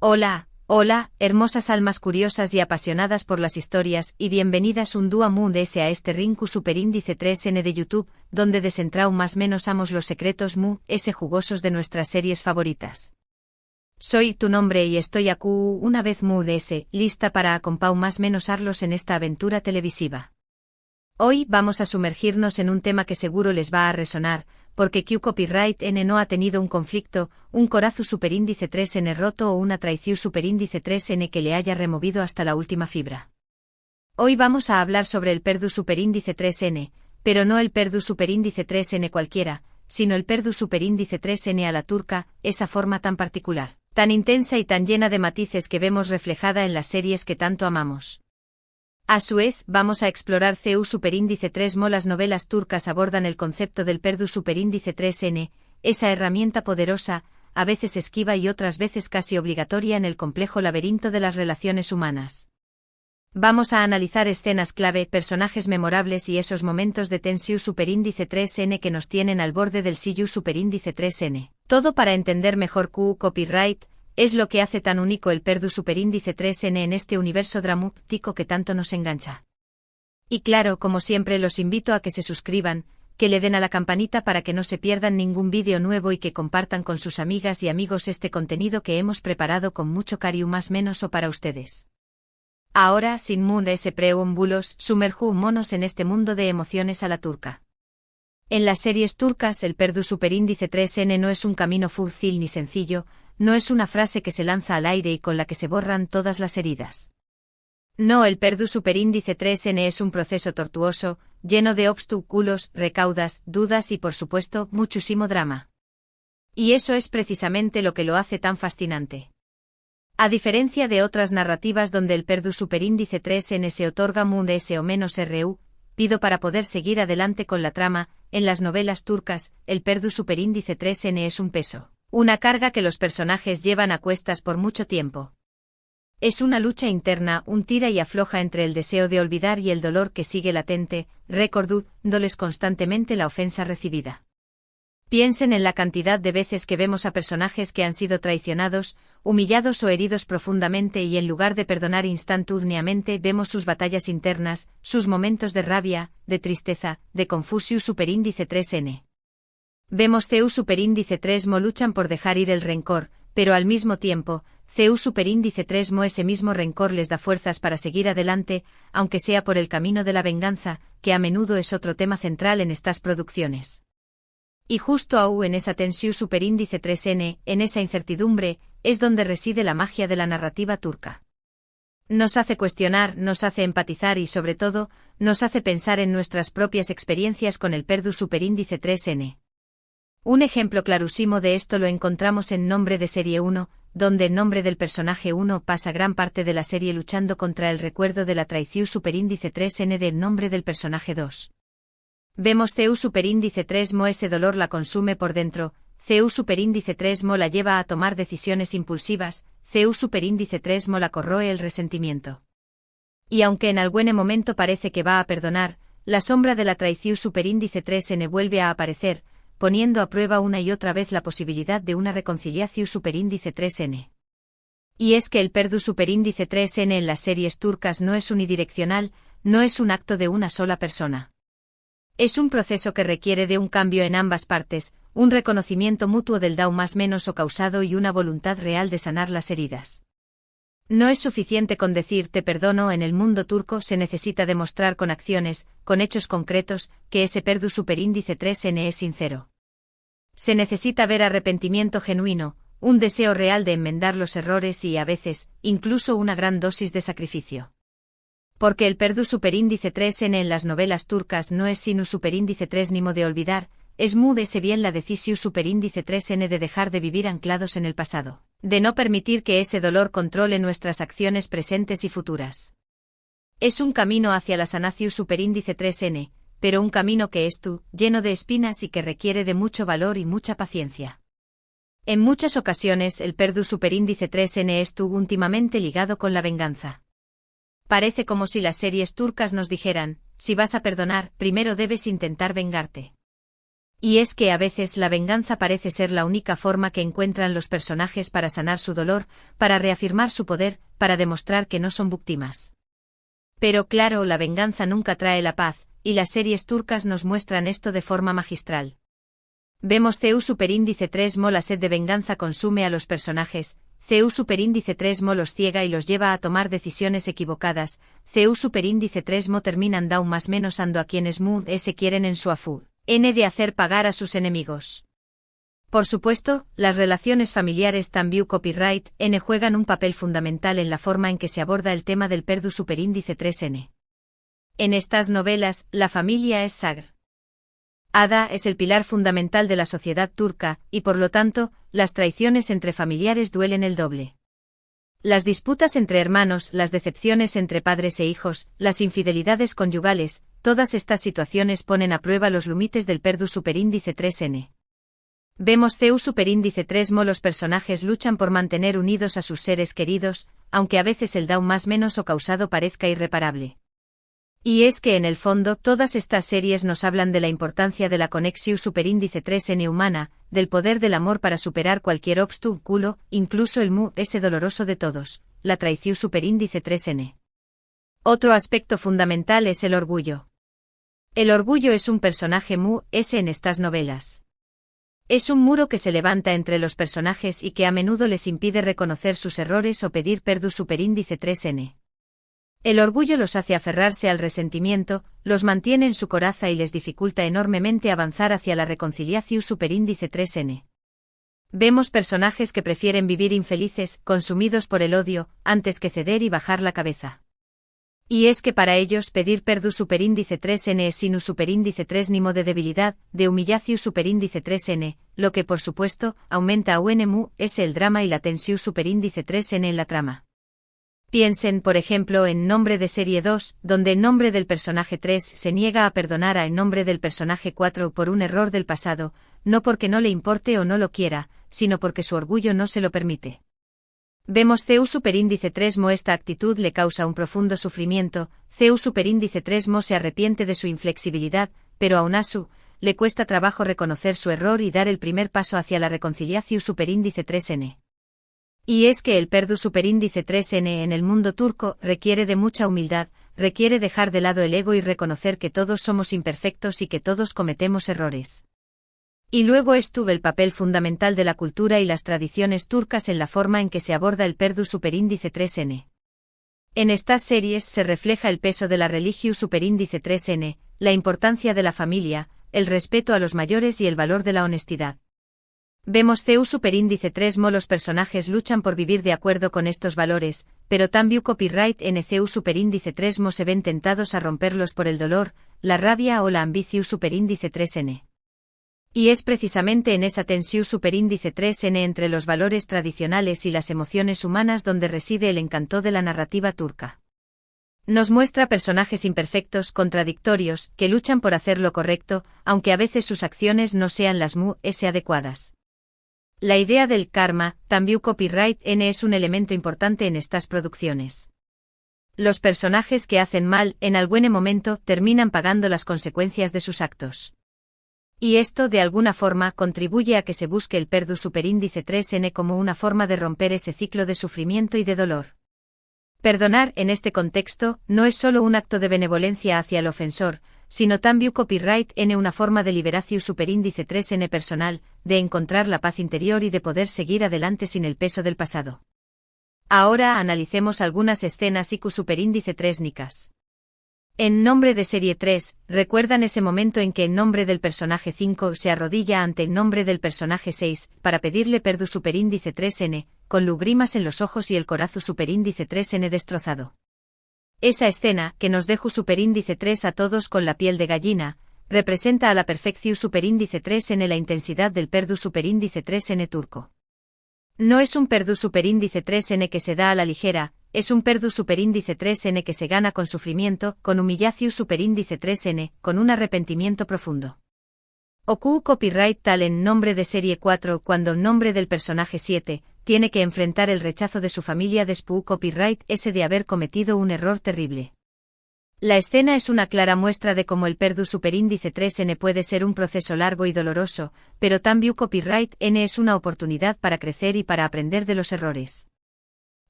Hola, hola, hermosas almas curiosas y apasionadas por las historias, y bienvenidas un día más a este Rinku Superíndice 3N de YouTube, donde desentrao más menos amos los secretos jugosos de nuestras series favoritas. Soy tu nombre y estoy aquí una vez lista para acompau más menos arlos en esta aventura televisiva. Hoy vamos a sumergirnos en un tema que seguro les va a resonar, porque Q Copyright N no ha tenido un conflicto, un corazu superíndice 3N roto o una traición superíndice 3N que le haya removido hasta la última fibra. Hoy vamos a hablar sobre el perdu superíndice 3N, pero no el perdu superíndice 3N cualquiera, sino el perdu superíndice 3N a la turca, esa forma tan particular, tan intensa y tan llena de matices que vemos reflejada en las series que tanto amamos. A su vez, vamos a explorar CU superíndice 3 Las novelas turcas abordan el concepto del perdu superíndice 3N, esa herramienta poderosa, a veces esquiva y otras veces casi obligatoria en el complejo laberinto de las relaciones humanas. Vamos a analizar escenas clave, personajes memorables y esos momentos de tensión superíndice 3N que nos tienen al borde del CU superíndice 3N. Todo para entender mejor Q Copyright. Es lo que hace tan único el perdu superíndice 3N en este universo dramático que tanto nos engancha. Y claro, como siempre los invito a que se suscriban, que le den a la campanita para que no se pierdan ningún vídeo nuevo y que compartan con sus amigas y amigos este contenido que hemos preparado con mucho cariño más menos o para ustedes. Ahora, sin ese preámbulos, sumerjámonos en este mundo de emociones a la turca. En las series turcas el perdu superíndice 3N no es un camino fácil ni sencillo, no es una frase que se lanza al aire y con la que se borran todas las heridas. No, el perdu superíndice 3N es un proceso tortuoso, lleno de obstáculos, recaudas, dudas y por supuesto, muchísimo drama. Y eso es precisamente lo que lo hace tan fascinante. A diferencia de otras narrativas donde el perdu superíndice 3N se otorga o menos RU, pido para poder seguir adelante con la trama, en las novelas turcas, el perdu superíndice 3N es un peso. Una carga que los personajes llevan a cuestas por mucho tiempo. Es una lucha interna, un tira y afloja entre el deseo de olvidar y el dolor que sigue latente, recordándoles constantemente la ofensa recibida. Piensen en la cantidad de veces que vemos a personajes que han sido traicionados, humillados o heridos profundamente y en lugar de perdonar instantáneamente vemos sus batallas internas, sus momentos de rabia, de tristeza, de confusión superíndice 3N. Vemos CU superíndice 3 luchan por dejar ir el rencor, pero al mismo tiempo, CU superíndice 3 ese mismo rencor les da fuerzas para seguir adelante, aunque sea por el camino de la venganza, que a menudo es otro tema central en estas producciones. Y justo en esa tensión superíndice 3N, en esa incertidumbre, es donde reside la magia de la narrativa turca. Nos hace cuestionar, nos hace empatizar y sobre todo, nos hace pensar en nuestras propias experiencias con el perdu superíndice 3N. Un ejemplo clarusimo de esto lo encontramos en Nombre de Serie 1, donde en nombre del personaje 1 pasa gran parte de la serie luchando contra el recuerdo de la traición superíndice 3N del nombre del personaje 2. Vemos CU superíndice 3 ese dolor la consume por dentro, CU superíndice 3 la lleva a tomar decisiones impulsivas, CU superíndice 3 la corroe el resentimiento. Y aunque en algún momento parece que va a perdonar, la sombra de la traición superíndice 3N vuelve a aparecer, poniendo a prueba una y otra vez la posibilidad de una reconciliación superíndice 3N. Y es que el perdu superíndice 3N en las series turcas no es unidireccional, no es un acto de una sola persona. Es un proceso que requiere de un cambio en ambas partes, un reconocimiento mutuo del daño más menos o causado y una voluntad real de sanar las heridas. No es suficiente con decir te perdono en el mundo turco, se necesita demostrar con acciones, con hechos concretos, que ese perdu superíndice 3N es sincero. Se necesita ver arrepentimiento genuino, un deseo real de enmendar los errores y a veces, incluso una gran dosis de sacrificio. Porque el perdu superíndice 3N en las novelas turcas no es sino superíndice 3 nimo de olvidar, es ese bien la decisión superíndice 3N de dejar de vivir anclados en el pasado, de no permitir que ese dolor controle nuestras acciones presentes y futuras. Es un camino hacia la sanación superíndice 3N, pero un camino que es lleno de espinas y que requiere de mucho valor y mucha paciencia. En muchas ocasiones el perdu superíndice 3N es íntimamente ligado con la venganza. Parece como si las series turcas nos dijeran, si vas a perdonar, primero debes intentar vengarte. Y es que a veces la venganza parece ser la única forma que encuentran los personajes para sanar su dolor, para reafirmar su poder, para demostrar que no son víctimas. Pero claro, la venganza nunca trae la paz, y las series turcas nos muestran esto de forma magistral. Vemos CU superíndice 3 Mo. La sed de venganza consume a los personajes, CU superíndice 3 Mo los ciega y los lleva a tomar decisiones equivocadas, CU superíndice 3 Mo terminan down más menos ando a quienes Mu se quieren en su afu, N de hacer pagar a sus enemigos. Por supuesto, las relaciones familiares también copyright N juegan un papel fundamental en la forma en que se aborda el tema del perdu superíndice 3N. En estas novelas, la familia es sagr. Ada es el pilar fundamental de la sociedad turca, y por lo tanto, las traiciones entre familiares duelen el doble. Las disputas entre hermanos, las decepciones entre padres e hijos, las infidelidades conyugales, todas estas situaciones ponen a prueba los límites del perdu superíndice 3N. Vemos CU superíndice 3 Mo. Los personajes luchan por mantener unidos a sus seres queridos, aunque a veces el down más menos o causado parezca irreparable. Y es que en el fondo todas estas series nos hablan de la importancia de la conexión superíndice 3N humana, del poder del amor para superar cualquier obstáculo, incluso el Mu ese doloroso de todos, la traición superíndice 3N. Otro aspecto fundamental es el orgullo. El orgullo es un personaje Mu ese en estas novelas. Es un muro que se levanta entre los personajes y que a menudo les impide reconocer sus errores o pedir perdu superíndice 3N. El orgullo los hace aferrarse al resentimiento, los mantiene en su coraza y les dificulta enormemente avanzar hacia la reconciliación superíndice 3N. Vemos personajes que prefieren vivir infelices, consumidos por el odio, antes que ceder y bajar la cabeza. Y es que para ellos pedir perdu superíndice 3N es sinu superíndice 3 nimo de debilidad, de humillación superíndice 3N, lo que por supuesto, aumenta a UNMU es el drama y la tensión superíndice 3N en la trama. Piensen por ejemplo en Nombre de serie 2, donde en nombre del personaje 3 se niega a perdonar a en nombre del personaje 4 por un error del pasado, no porque no le importe o no lo quiera, sino porque su orgullo no se lo permite. Vemos CU superíndice 3 Mo. Esta actitud le causa un profundo sufrimiento, CU superíndice 3 Mo se arrepiente de su inflexibilidad, pero aún así, le cuesta trabajo reconocer su error y dar el primer paso hacia la reconciliación superíndice 3N. Y es que el perdu superíndice 3N en el mundo turco requiere de mucha humildad, requiere dejar de lado el ego y reconocer que todos somos imperfectos y que todos cometemos errores. Y luego estuvo el papel fundamental de la cultura y las tradiciones turcas en la forma en que se aborda el perdu superíndice 3N. En estas series se refleja el peso de la religión superíndice 3N, la importancia de la familia, el respeto a los mayores y el valor de la honestidad. Vemos CU superíndice 3 Mo. Los personajes luchan por vivir de acuerdo con estos valores, pero también copyright en CU superíndice 3 Mo se ven tentados a romperlos por el dolor, la rabia o la ambición superíndice 3N. Y es precisamente en esa tensión superíndice 3N entre los valores tradicionales y las emociones humanas donde reside el encanto de la narrativa turca. Nos muestra personajes imperfectos, contradictorios, que luchan por hacer lo correcto, aunque a veces sus acciones no sean las adecuadas. La idea del karma, también copyright N es un elemento importante en estas producciones. Los personajes que hacen mal, en algún momento, terminan pagando las consecuencias de sus actos. Y esto de alguna forma contribuye a que se busque el perdu superíndice 3N como una forma de romper ese ciclo de sufrimiento y de dolor. Perdonar en este contexto no es solo un acto de benevolencia hacia el ofensor, sino también copyright N una forma de liberación superíndice 3N personal, de encontrar la paz interior y de poder seguir adelante sin el peso del pasado. Ahora analicemos algunas escenas IQ superíndice 3 nicas. En Nombre de serie 3, ¿recuerdan ese momento en que en nombre del personaje 5 se arrodilla ante el nombre del personaje 6, para pedirle perdu superíndice 3N, con lugrimas en los ojos y el corazón superíndice 3N destrozado? Esa escena, que nos deja superíndice 3 a todos con la piel de gallina, representa a la perfección superíndice 3N la intensidad del perdu superíndice 3N turco. No es un perdu superíndice 3N que se da a la ligera, es un perdu superíndice 3N que se gana con sufrimiento, con humillación superíndice 3N, con un arrepentimiento profundo. Ocu copyright tal en Nombre de serie 4 cuando en nombre del personaje 7, tiene que enfrentar el rechazo de su familia después copyright ese de haber cometido un error terrible. La escena es una clara muestra de cómo el Perdue Superíndice 3N puede ser un proceso largo y doloroso, pero también Copyright N es una oportunidad para crecer y para aprender de los errores.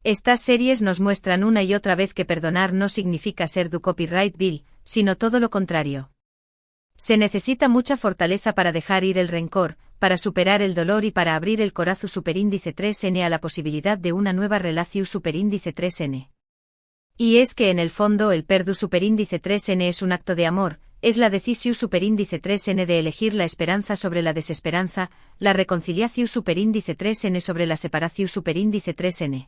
Estas series nos muestran una y otra vez que perdonar no significa ser du copyright bill, sino todo lo contrario. Se necesita mucha fortaleza para dejar ir el rencor, para superar el dolor y para abrir el corazón Superíndice 3N a la posibilidad de una nueva relación Superíndice 3N. Y es que en el fondo el Perdue Superíndice 3N es un acto de amor, es la decisión Superíndice 3N de elegir la esperanza sobre la desesperanza, la reconciliación Superíndice 3N sobre la separación Superíndice 3N.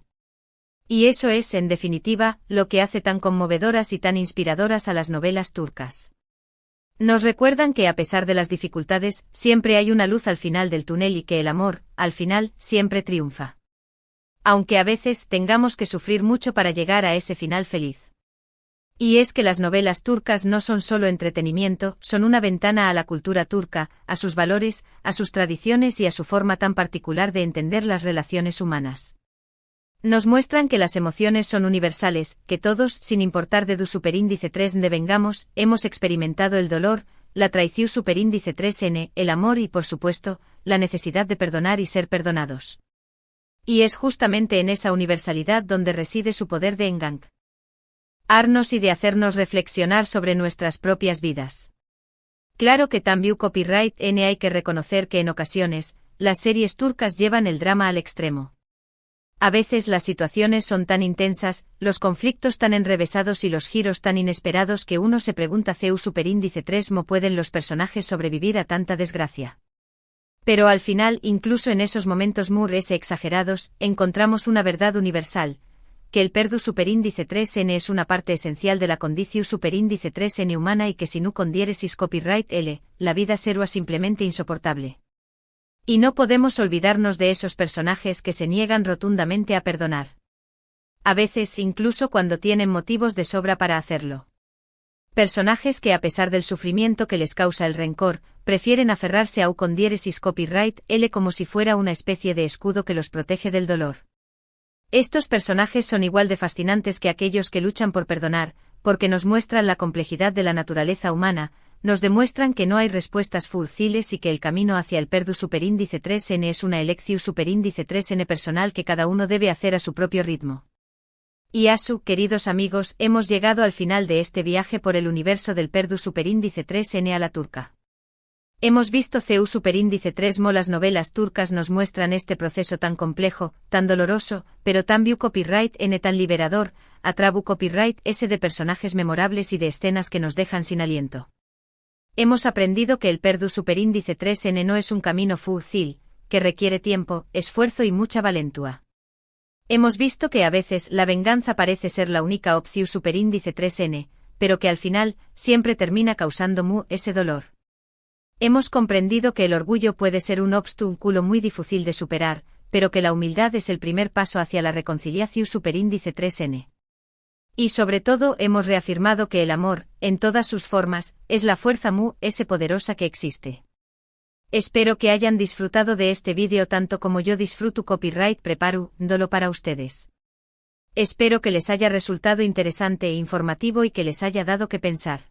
Y eso es, en definitiva, lo que hace tan conmovedoras y tan inspiradoras a las novelas turcas. Nos recuerdan que a pesar de las dificultades, siempre hay una luz al final del túnel y que el amor, al final, siempre triunfa. Aunque a veces tengamos que sufrir mucho para llegar a ese final feliz. Y es que las novelas turcas no son solo entretenimiento, son una ventana a la cultura turca, a sus valores, a sus tradiciones y a su forma tan particular de entender las relaciones humanas. Nos muestran que las emociones son universales, que todos, sin importar de du superíndice 3N vengamos, hemos experimentado el dolor, la traición superíndice 3N, el amor y, por supuesto, la necesidad de perdonar y ser perdonados. Y es justamente en esa universalidad donde reside su poder de enganarnos y de hacernos reflexionar sobre nuestras propias vidas. Claro que también Copyright N hay que reconocer que en ocasiones, las series turcas llevan el drama al extremo. A veces las situaciones son tan intensas, los conflictos tan enrevesados y los giros tan inesperados que uno se pregunta ¿CEU superíndice 3 cómo pueden los personajes sobrevivir a tanta desgracia? Pero al final, incluso en esos momentos muy exagerados, encontramos una verdad universal, que el Perdue superíndice 3N es una parte esencial de la condición superíndice 3N humana y que si no condieresis copyright L, la vida será simplemente insoportable. Y no podemos olvidarnos de esos personajes que se niegan rotundamente a perdonar. A veces incluso cuando tienen motivos de sobra para hacerlo. Personajes que a pesar del sufrimiento que les causa el rencor, prefieren aferrarse a condieresis copyright L como si fuera una especie de escudo que los protege del dolor. Estos personajes son igual de fascinantes que aquellos que luchan por perdonar, porque nos muestran la complejidad de la naturaleza humana, nos demuestran que no hay respuestas fáciles y que el camino hacia el Perdue superíndice 3N es una elección superíndice 3N personal que cada uno debe hacer a su propio ritmo. Y queridos amigos, hemos llegado al final de este viaje por el universo del Perdue superíndice 3N a la turca. Hemos visto CEU superíndice 3 las novelas turcas nos muestran este proceso tan complejo, tan doloroso, pero también copyright N tan liberador, atrabu copyright S de personajes memorables y de escenas que nos dejan sin aliento. Hemos aprendido que el Perdue superíndice 3N no es un camino fácil, que requiere tiempo, esfuerzo y mucha valentía. Hemos visto que a veces la venganza parece ser la única opción superíndice 3N, pero que al final, siempre termina causando ese dolor. Hemos comprendido que el orgullo puede ser un obstáculo muy difícil de superar, pero que la humildad es el primer paso hacia la reconciliación superíndice 3N. Y sobre todo hemos reafirmado que el amor, en todas sus formas, es la fuerza ese poderosa que existe. Espero que hayan disfrutado de este vídeo tanto como yo disfruto copyright preparándolo para ustedes. Espero que les haya resultado interesante e informativo y que les haya dado que pensar.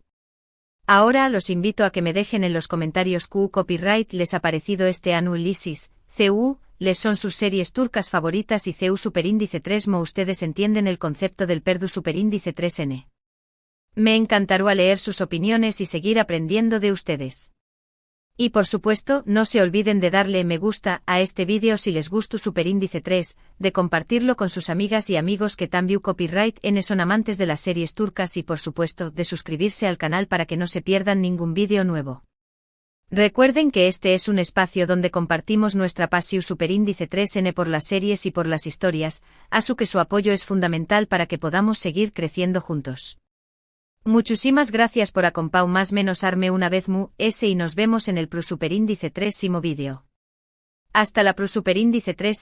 Ahora los invito a que me dejen en los comentarios qué copyright les ha parecido este análisis, CEU, les son sus series turcas favoritas y CEU superíndice 3 ustedes entienden el concepto del Perdue superíndice 3N. Me encantará leer sus opiniones y seguir aprendiendo de ustedes. Y por supuesto, no se olviden de darle me gusta a este vídeo si les gustó superíndice 3, de compartirlo con sus amigas y amigos que también copyright N son amantes de las series turcas y por supuesto de suscribirse al canal para que no se pierdan ningún vídeo nuevo. Recuerden que este es un espacio donde compartimos nuestra pasión superíndice 3N por las series y por las historias, que su apoyo es fundamental para que podamos seguir creciendo juntos. Muchísimas gracias por acompañarme una vez y nos vemos en el Pro superíndice 3 vídeo. Hasta la Pro superíndice 3